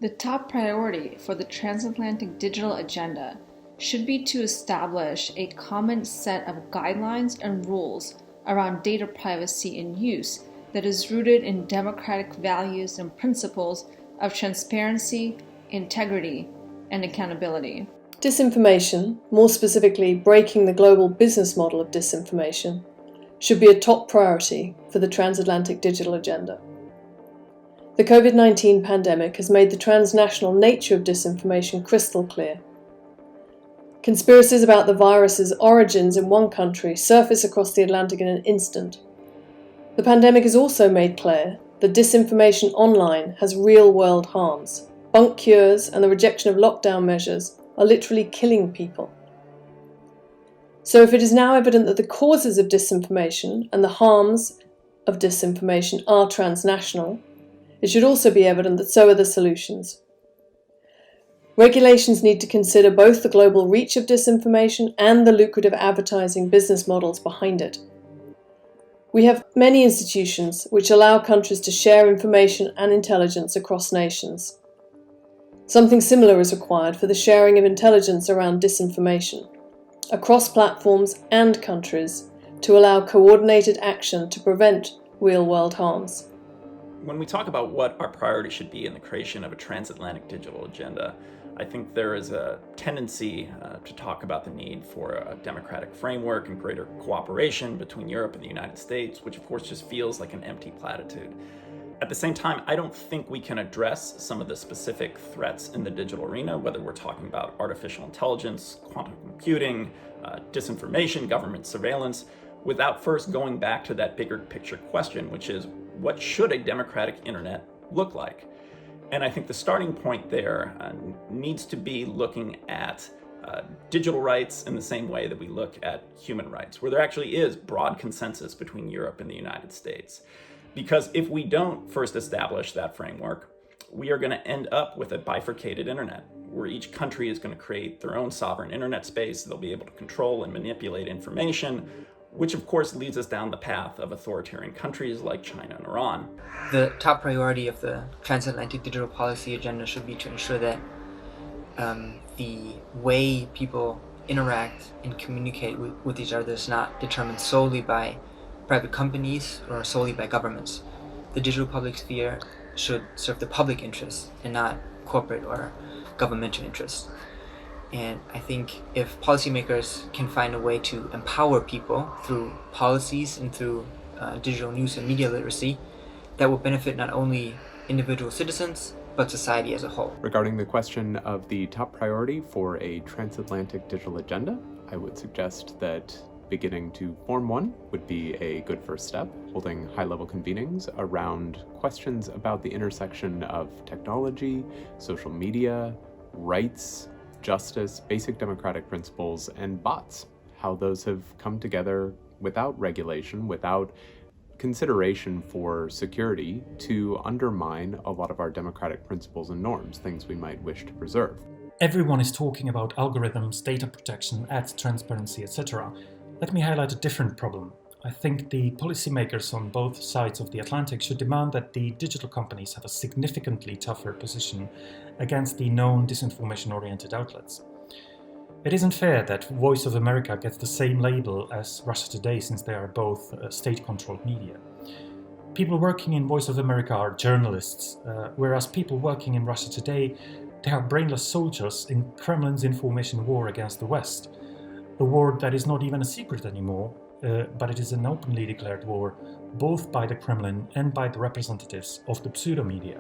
The top priority for the transatlantic digital agenda should be to establish a common set of guidelines and rules around data privacy and use that is rooted in democratic values and principles of transparency, integrity, and accountability. Disinformation, more specifically breaking the global business model of disinformation, should be a top priority for the transatlantic digital agenda. The COVID-19 pandemic has made the transnational nature of disinformation crystal clear. Conspiracies about the virus's origins in one country surface across the Atlantic in an instant. The pandemic has also made clear that disinformation online has real-world harms. Bunk cures and the rejection of lockdown measures are literally killing people. So if it is now evident that the causes of disinformation and the harms of disinformation are transnational, it should also be evident that so are the solutions. Regulations need to consider both the global reach of disinformation and the lucrative advertising business models behind it. We have many institutions which allow countries to share information and intelligence across nations. Something similar is required for the sharing of intelligence around disinformation, across platforms and countries, to allow coordinated action to prevent real-world harms. When we talk about what our priority should be in the creation of a transatlantic digital agenda, I think there is a tendency to talk about the need for a democratic framework and greater cooperation between Europe and the United States, which of course just feels like an empty platitude. At the same time, I don't think we can address some of the specific threats in the digital arena, whether we're talking about artificial intelligence, quantum computing, disinformation, government surveillance, without first going back to that bigger picture question, which is, what should a democratic internet look like? And I think the starting point there needs to be looking at digital rights in the same way that we look at human rights, where there actually is broad consensus between Europe and the United States. Because if we don't first establish that framework, we are going to end up with a bifurcated internet, where each country is going to create their own sovereign internet space. They'll be able to control and manipulate information, which of course leads us down the path of authoritarian countries like China and Iran. The top priority of the transatlantic digital policy agenda should be to ensure that the way people interact and communicate with each other is not determined solely by private companies or solely by governments. The digital public sphere should serve the public interest and not corporate or governmental interests. And I think if policymakers can find a way to empower people through policies and through digital news and media literacy, that will benefit not only individual citizens, but society as a whole. Regarding the question of the top priority for a transatlantic digital agenda, I would suggest that beginning to form one would be a good first step, holding high-level convenings around questions about the intersection of technology, social media, rights, justice, basic democratic principles, and bots, how those have come together without regulation, without consideration for security, to undermine a lot of our democratic principles and norms, things we might wish to preserve. Everyone is talking about algorithms, data protection, ad transparency, etc. Let me highlight a different problem. I think the policymakers on both sides of the Atlantic should demand that the digital companies have a significantly tougher position against the known disinformation-oriented outlets. It isn't fair that Voice of America gets the same label as Russia Today, since they are both state-controlled media. People working in Voice of America are journalists, whereas people working in Russia Today, they are brainless soldiers in Kremlin's information war against the West. A war that is not even a secret anymore, but it is an openly declared war, both by the Kremlin and by the representatives of the pseudo-media.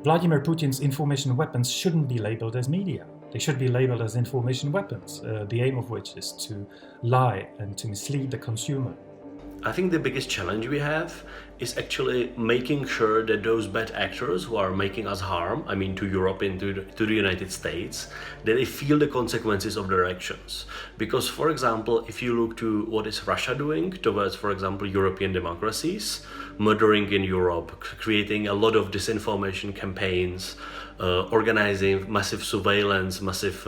Vladimir Putin's information weapons shouldn't be labeled as media. They should be labeled as information weapons, the aim of which is to lie and to mislead the consumer. I think the biggest challenge we have is actually making sure that those bad actors who are making us harm, I mean to Europe and to the United States, that they feel the consequences of their actions. Because, for example, if you look to what is Russia doing towards, for example, European democracies, murdering in Europe, creating a lot of disinformation campaigns, organizing massive surveillance, massive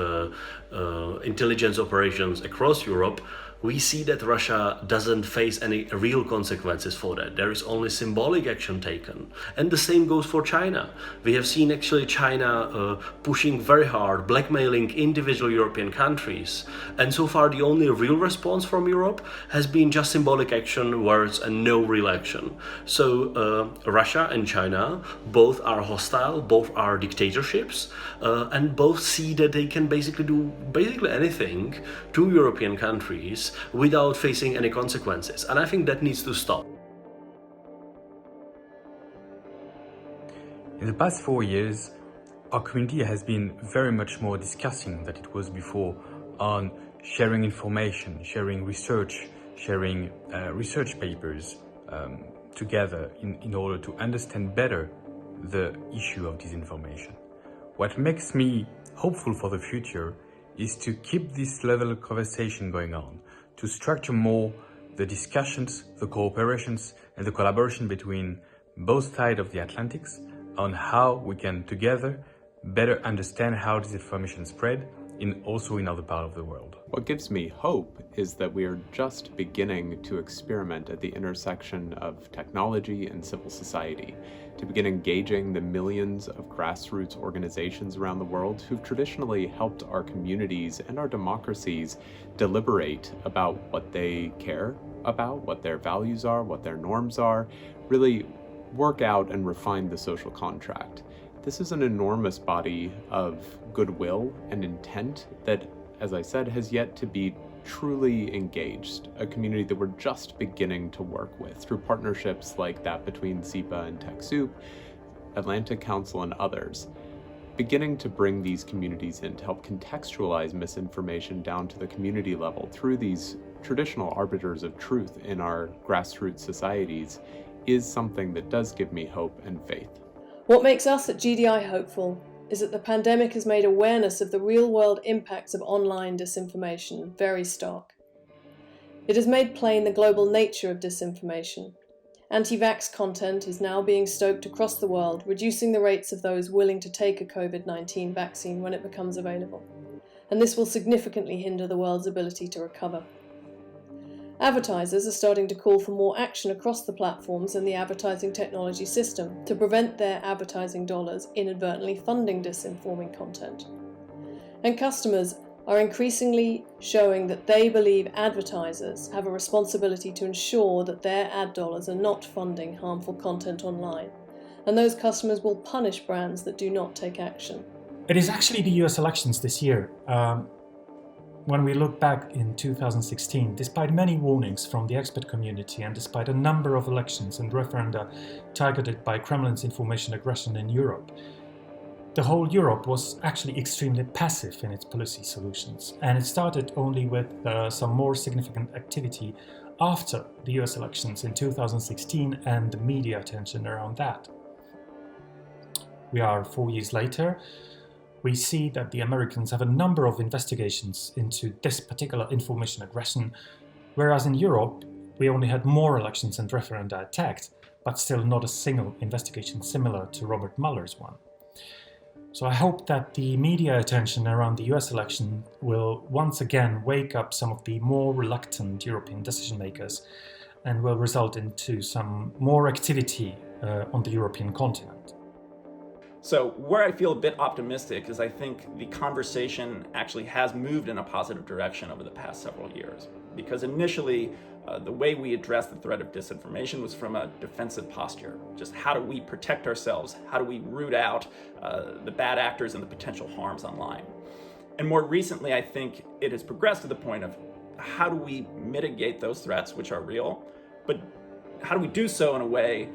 intelligence operations across Europe, we see that Russia doesn't face any real consequences for that. There is only symbolic action taken. And the same goes for China. We have seen actually China pushing very hard, blackmailing individual European countries. And so far the only real response from Europe has been just symbolic action, words, and no real action. So Russia and China both are hostile, both are dictatorships, and both see that they can basically do anything to European countries without facing any consequences. And I think that needs to stop. In the past 4 years, our community has been very much more discussing than it was before on sharing information, sharing research, sharing research papers together in order to understand better the issue of disinformation. What makes me hopeful for the future is to keep this level of conversation going on, to structure more the discussions, the cooperations, and the collaboration between both sides of the Atlantics on how we can together better understand how disinformation spread also in other parts of the world. What gives me hope is that we are just beginning to experiment at the intersection of technology and civil society, to begin engaging the millions of grassroots organizations around the world who've traditionally helped our communities and our democracies deliberate about what they care about, what their values are, what their norms are, really work out and refine the social contract. This is an enormous body of goodwill and intent that, as I said, has yet to be truly engaged, a community that we're just beginning to work with through partnerships like that between CEPA and TechSoup, Atlantic Council, and others, beginning to bring these communities in to help contextualize misinformation down to the community level through these traditional arbiters of truth in our grassroots societies is something that does give me hope and faith. What makes us at GDI hopeful is that the pandemic has made awareness of the real-world impacts of online disinformation very stark. It has made plain the global nature of disinformation. Anti-vax content is now being stoked across the world, reducing the rates of those willing to take a COVID-19 vaccine when it becomes available. And this will significantly hinder the world's ability to recover. Advertisers are starting to call for more action across the platforms and the advertising technology system to prevent their advertising dollars inadvertently funding disinforming content. And customers are increasingly showing that they believe advertisers have a responsibility to ensure that their ad dollars are not funding harmful content online, and those customers will punish brands that do not take action. It is actually the US elections this year. When we look back in 2016, despite many warnings from the expert community and despite a number of elections and referenda targeted by Kremlin's information aggression in Europe, the whole Europe was actually extremely passive in its policy solutions, and it started only with some more significant activity after the US elections in 2016 and the media attention around that. We are 4 years later. We see that the Americans have a number of investigations into this particular information aggression, whereas in Europe we only had more elections and referenda attacked, but still not a single investigation similar to Robert Mueller's one. So I hope that the media attention around the US election will once again wake up some of the more reluctant European decision makers and will result into some more activity on the European continent. So where I feel a bit optimistic is I think the conversation actually has moved in a positive direction over the past several years. Because initially, the way we addressed the threat of disinformation was from a defensive posture. Just how do we protect ourselves? How do we root out the bad actors and the potential harms online? And more recently, I think it has progressed to the point of how do we mitigate those threats, which are real, but how do we do so in a way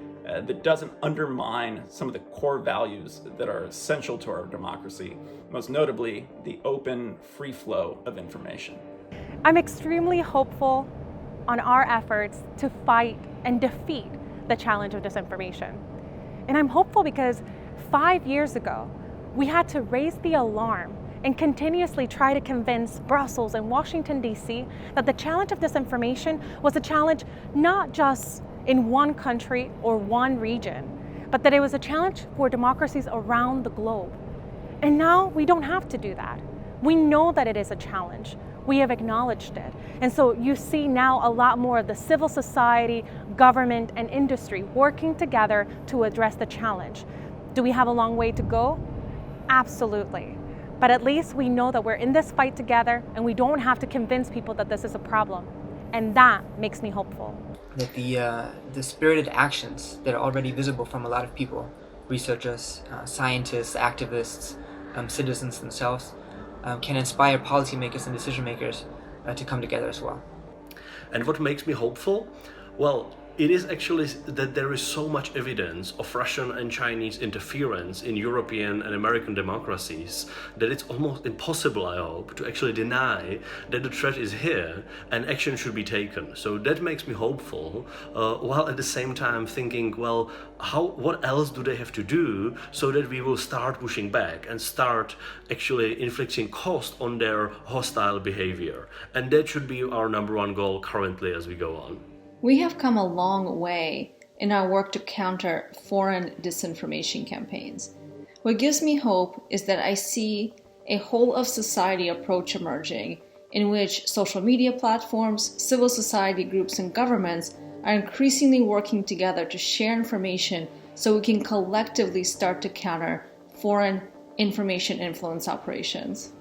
that doesn't undermine some of the core values that are essential to our democracy, most notably the open, free flow of information. I'm extremely hopeful on our efforts to fight and defeat the challenge of disinformation. And I'm hopeful because 5 years ago, we had to raise the alarm and continuously try to convince Brussels and Washington, D.C. that the challenge of disinformation was a challenge not just in one country or one region, but that it was a challenge for democracies around the globe. And now we don't have to do that. We know that it is a challenge. We have acknowledged it. And so you see now a lot more of the civil society, government, and industry working together to address the challenge. Do we have a long way to go? Absolutely. But at least we know that we're in this fight together and we don't have to convince people that this is a problem. And that makes me hopeful. That the spirited actions that are already visible from a lot of people, researchers, scientists, activists, citizens themselves, can inspire policymakers and decision makers to come together as well. And what makes me hopeful? Well, it is actually that there is so much evidence of Russian and Chinese interference in European and American democracies that it's almost impossible, I hope, to actually deny that the threat is here and action should be taken. So that makes me hopeful, while at the same time thinking, well, what else do they have to do so that we will start pushing back and start actually inflicting cost on their hostile behavior. And that should be our number one goal currently as we go on. We have come a long way in our work to counter foreign disinformation campaigns. What gives me hope is that I see a whole of society approach emerging in which social media platforms, civil society groups, and governments are increasingly working together to share information so we can collectively start to counter foreign information influence operations.